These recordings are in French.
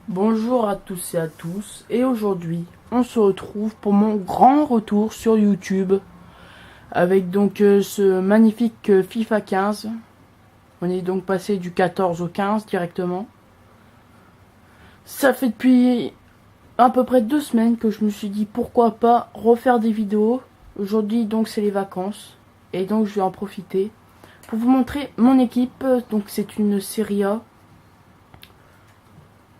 Bonjour à tous et à tous, et aujourd'hui on se retrouve pour mon grand retour sur YouTube avec donc ce magnifique FIFA 15. On est donc passé du 14 au 15 directement. Ça fait depuis à peu près 2 semaines que je me suis dit pourquoi pas refaire des vidéos. Aujourd'hui donc c'est les vacances et donc je vais en profiter pour vous montrer mon équipe. Donc c'est une Serie A.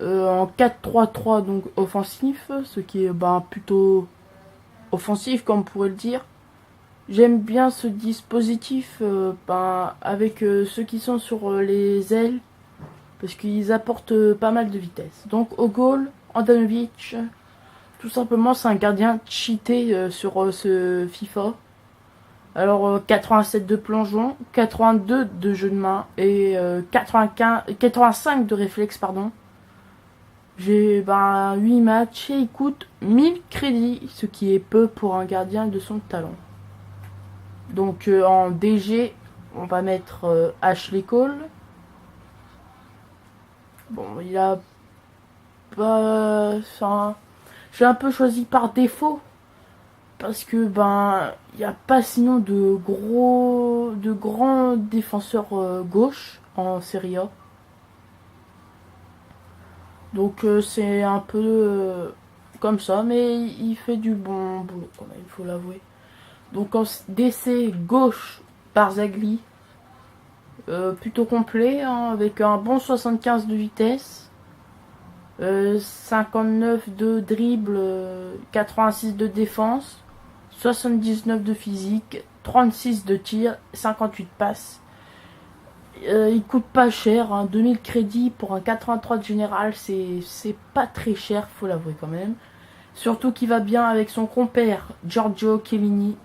En 4-3-3 donc offensif, ce qui est plutôt offensif comme on pourrait le dire. J'aime bien ce dispositif avec ceux qui sont sur les ailes parce qu'ils apportent pas mal de vitesse. Donc au goal, Andanovic, tout simplement c'est un gardien cheaté sur ce FIFA. Alors 87 de plongeon, 82 de jeu de main et 85 de réflexe pardon. J'ai 8 matchs et il coûte 1000 crédits, ce qui est peu pour un gardien de son talent. Donc en DG, on va mettre Ashley Cole. Bon, il a pas... Enfin, j'ai un peu choisi par défaut. Parce que il n'y a pas sinon de grands défenseurs gauche en Serie A. Donc c'est un peu comme ça, mais il fait du bon boulot quand même, il faut l'avouer. Donc en DC gauche, Barzagli, plutôt complet, hein, avec un bon 75 de vitesse, 59 de dribble, 86 de défense, 79 de physique, 36 de tir, 58 passes. Il coûte pas cher, hein, 2000 crédits pour un 83 de général, c'est pas très cher, faut l'avouer quand même. Surtout qu'il va bien avec son compère Giorgio Chiellini,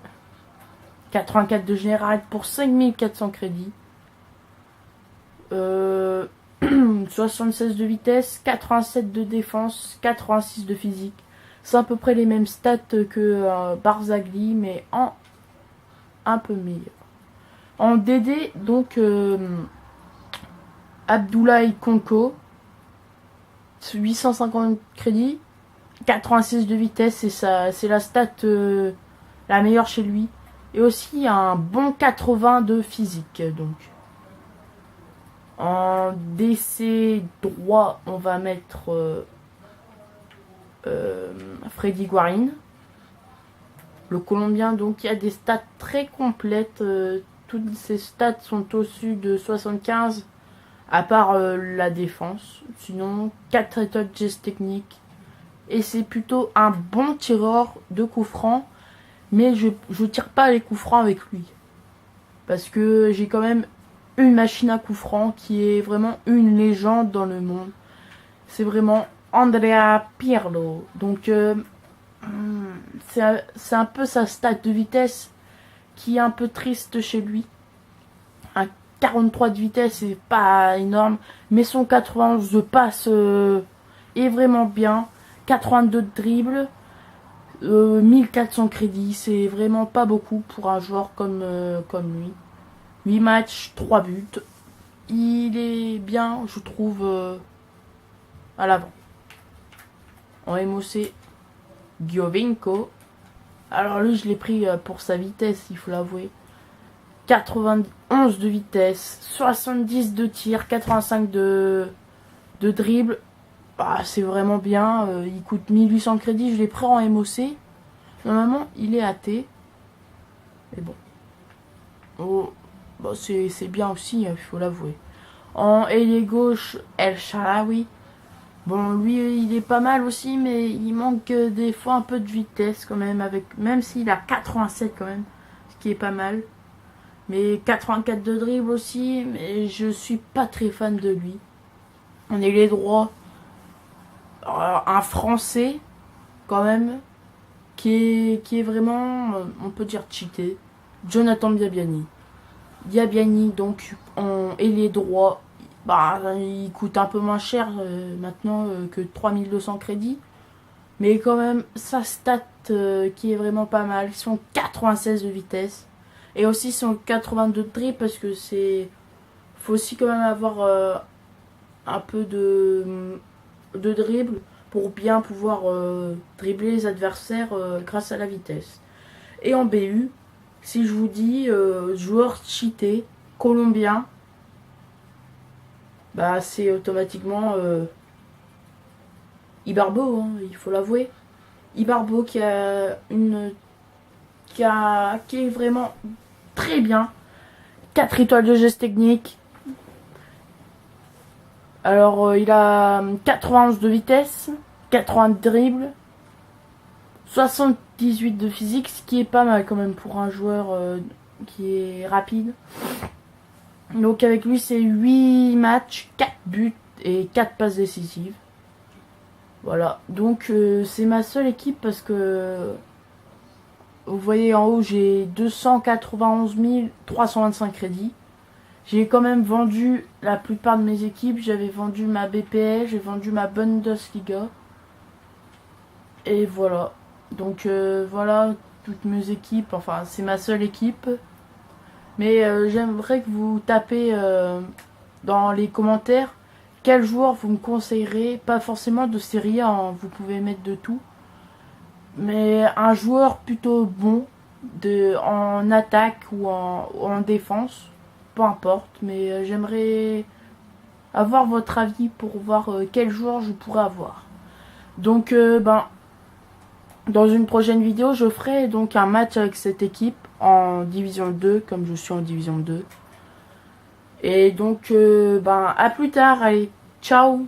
84 de général pour 5400 crédits. 76 de vitesse, 87 de défense, 86 de physique. C'est à peu près les mêmes stats que Barzagli, mais en un peu meilleur. En DD, donc Abdoulaye Konko, 850 crédits, 86 de vitesse, c'est la stat la meilleure chez lui. Et aussi un bon 80 de physique, donc. En DC droit, on va mettre Freddy Guarin. Le Colombien, donc, il y a des stats très complètes. Toutes ces stats sont au-dessus de 75, à part la défense. Sinon, 4 étoiles geste technique. Et c'est plutôt un bon tireur de coups francs. Mais je tire pas les coups francs avec lui. Parce que j'ai quand même une machine à coups francs qui est vraiment une légende dans le monde. C'est vraiment Andrea Pirlo. Donc c'est un peu sa stat de vitesse qui est un peu triste chez lui. Un 43 de vitesse, c'est pas énorme, mais son 91 de passe est vraiment bien. 82 de dribble, 1400 crédits, c'est vraiment pas beaucoup pour un joueur comme lui. 8 matchs, 3 buts. Il est bien, je trouve, à l'avant. En MOC, Giovinco. Alors lui, je l'ai pris pour sa vitesse, il faut l'avouer. 91 de vitesse, 70 de tir, 85 de dribble. C'est vraiment bien. Il coûte 1800 crédits, je l'ai pris en MOC. Normalement, il est AT. Mais bon. Oh, c'est bien aussi, il faut l'avouer. En ailier gauche, El Shaarawy. Bon, lui, il est pas mal aussi, mais il manque des fois un peu de vitesse quand même, même s'il a 87 quand même, ce qui est pas mal. Mais 84 de dribble aussi, mais je suis pas très fan de lui. On est les droits. Un Français, quand même, qui est vraiment, on peut dire, cheaté. Jonathan Biabiani. Diabiani, donc, en ailier droit, il coûte un peu moins cher maintenant que 3200 crédits. Mais quand même, sa stat qui est vraiment pas mal. Son 96 de vitesse. Et aussi son 82 de dribble parce que c'est... Faut aussi quand même avoir un peu de... de dribble pour bien pouvoir dribbler les adversaires grâce à la vitesse. Et en BU, si je vous dis joueur cheaté, colombien, bah c'est automatiquement Ibarbo, hein, il faut l'avouer. Ibarbo qui est vraiment très bien. 4 étoiles de geste technique. Alors il a 91 de vitesse, 80 de dribble, 78 de physique, ce qui est pas mal quand même pour un joueur qui est rapide. Donc avec lui c'est 8 matchs, 4 buts et 4 passes décisives. Voilà, donc c'est ma seule équipe parce que vous voyez en haut j'ai 291 325 crédits. J'ai quand même vendu la plupart de mes équipes. J'avais vendu ma BPL, j'ai vendu ma Bundesliga. Et voilà. Donc voilà toutes mes équipes. Enfin c'est ma seule équipe. Mais j'aimerais que vous tapez dans les commentaires quel joueur vous me conseillerez. Pas forcément de Serie A, hein, vous pouvez mettre de tout. Mais un joueur plutôt bon en attaque ou en défense. Peu importe. Mais j'aimerais avoir votre avis pour voir quel joueur je pourrais avoir. Donc dans une prochaine vidéo, je ferai donc un match avec cette équipe en division 2, comme je suis en division 2. Et donc, à plus tard, allez, ciao!